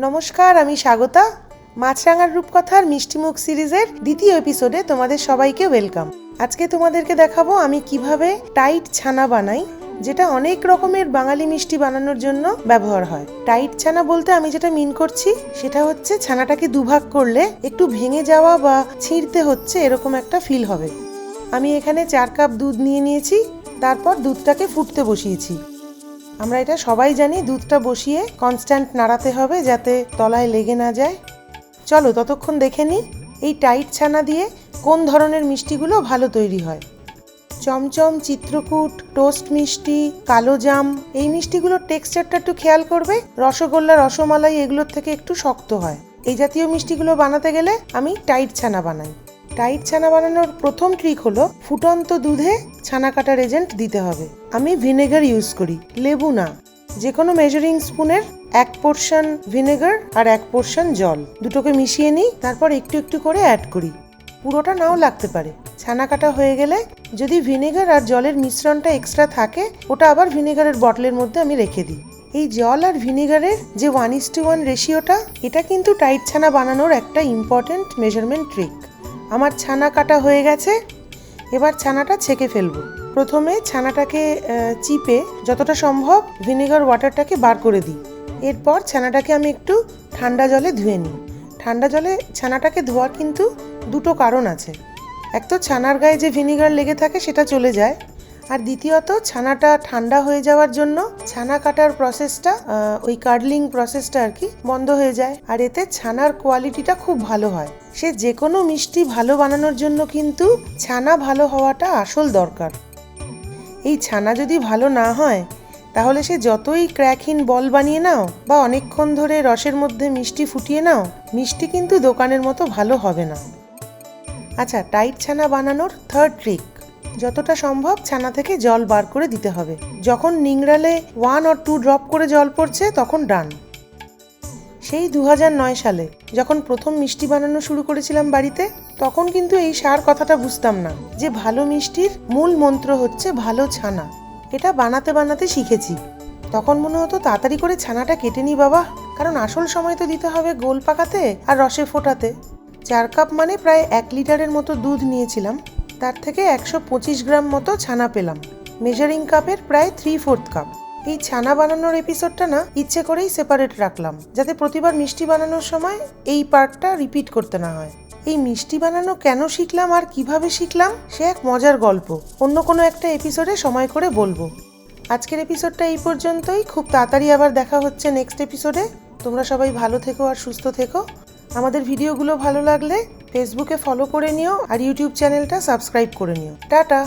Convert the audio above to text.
নমস্কার, আমি স্বাগতা। মাছরাঙার রূপকথার মিষ্টিমুখ সিরিজের দ্বিতীয় এপিসোডে তোমাদের সবাইকে ওয়েলকাম। আজকে তোমাদেরকে দেখাবো আমি কিভাবে টাইট ছানা বানাই, যেটা অনেক রকমের বাঙালি মিষ্টি বানানোর জন্য ব্যবহার হয়। টাইট ছানা বলতে আমি যেটা মিন করছি সেটা হচ্ছে ছানাটাকে দুভাগ করলে একটু ভেঙে যাওয়া বা ছিঁড়তে হচ্ছে এরকম একটা ফিল হবে। আমি এখানে 4 কাপ দুধ নিয়ে নিয়েছি, তারপর দুধটাকে ফুটতে বসিয়েছি। আমরা এটা সবাই জানি, দুধটা বসিয়ে কনস্ট্যান্ট নাড়াতে হবে যাতে তলায় লেগে না যায়। চলো ততক্ষণ দেখে নিই এই টাইট ছানা দিয়ে কোন ধরনের মিষ্টিগুলো ভালো তৈরি হয়। চমচম, চিত্রকূট, টোস্ট মিষ্টি, কালো জাম, এই মিষ্টিগুলোর টেক্সচারটা একটু খেয়াল করবে। রসগোল্লা, রসমালাই এগুলোর থেকে একটু শক্ত হয়। এই জাতীয় মিষ্টিগুলো বানাতে গেলে আমি টাইট ছানা বানাই। টাইট ছানা বানানোর প্রথম ট্রিক হলো ফুটন্ত দুধে ছানা কাটার এজেন্ট দিতে হবে। আমি ভিনেগার ইউজ করি, লেবু না। যে কোনো মেজারিং স্পুনের 1 পোর্শন ভিনেগার আর 1 পোর্শন জল, দুটোকে মিশিয়ে নিই, তারপর একটু একটু করে অ্যাড করি। পুরোটা নাও লাগতে পারে। ছানা কাটা হয়ে গেলে যদি ভিনেগার আর জলের মিশ্রণটা এক্সট্রা থাকে, ওটা আবার ভিনেগারের বটলের মধ্যে আমি রেখে দিই। এই জল আর ভিনেগারের যে 1:1 রেশিওটা, এটা কিন্তু টাইট ছানা বানানোর একটা ইম্পর্টেন্ট মেজারমেন্ট ট্রিক। আমার ছানা কাটা হয়ে গেছে, এবার ছানাটা ছেঁকে ফেলবো। প্রথমে ছানাটাকে চিপে যতটা সম্ভব ভিনেগার ওয়াটারটাকে বার করে দিই। এরপর ছানাটাকে আমি একটু ঠান্ডা জলে ধুয়ে নিই। ঠান্ডা জলে ছানাটাকে ধোয়ার কিন্তু দুটো কারণ আছে। এক তো ছানার গায়ে যে ভিনেগার লেগে থাকে সেটা চলে যায়, আর দ্বিতীয়ত ছানাটা ঠান্ডা হয়ে যাওয়ার জন্য ছানা কাটার প্রসেসটা, ওই কার্ডলিং প্রসেসটা আর কি, বন্ধ হয়ে যায়। আর এতে ছানার কোয়ালিটিটা খুব ভালো হয়। সে যে কোনো মিষ্টি ভালো বানানোর জন্য কিন্তু ছানা ভালো হওয়াটা আসল দরকার। এই ছানা যদি ভালো না হয় তাহলে সে যতই ক্র্যাকহীন বল বানিয়ে নাও বা অনেকক্ষণ ধরে রসের মধ্যে মিষ্টি ফুটিয়ে নাও, মিষ্টি কিন্তু দোকানের মতো ভালো হবে না। আচ্ছা, টাইট ছানা বানানোর থার্ড ট্রিক, যতটা সম্ভব ছানা থেকে জল বার করে দিতে হবে। যখন নিংড়ালে 1 or 2 ড্রপ করে জল পড়ছে তখন ডান। সেই 2009 সালে যখন প্রথম মিষ্টি বানানো শুরু করেছিলাম বাড়িতে, তখন কিন্তু এই সার কথাটা বুঝতাম না যে ভালো মিষ্টির মূল মন্ত্র হচ্ছে ভালো ছানা। এটা বানাতে বানাতে শিখেছি। তখন মনে হতো তাড়াতাড়ি করে ছানাটা কেটে নি বাবা, কারণ আসল সময় তো দিতে হবে গোল পাকাতে আর রসে ফোটাতে। 4 কাপ মানে প্রায় 1 লিটারের মতো দুধ নিয়েছিলাম, তার থেকে 125 গ্রাম মতো ছানা পেলাম। মেজারিং কাপের প্রায় 3/4 কাপ। এই ছানা বানানোর এপিসোডটা না ইচ্ছে করেই সেপারেট রাখলাম, যাতে প্রতিবার মিষ্টি বানানোর সময় এই পার্টটা রিপিট করতে না হয়। এই মিষ্টি বানানো কেন শিখলাম আর কিভাবে শিখলাম সে এক মজার গল্প, অন্য কোনো একটা এপিসোডে সময় করে বলবো। আজকের এপিসোডটা এই পর্যন্তই। খুব তাড়াতাড়ি আবার দেখা হচ্ছে নেক্সট এপিসোডে। তোমরা সবাই ভালো থেকো আর সুস্থ থেকো। আমাদের ভিডিওগুলো ভালো লাগলে ফেসবুকে ফলো করে নিও আর ইউটিউব চ্যানেলটা সাবস্ক্রাইব করে নিও। টাটা।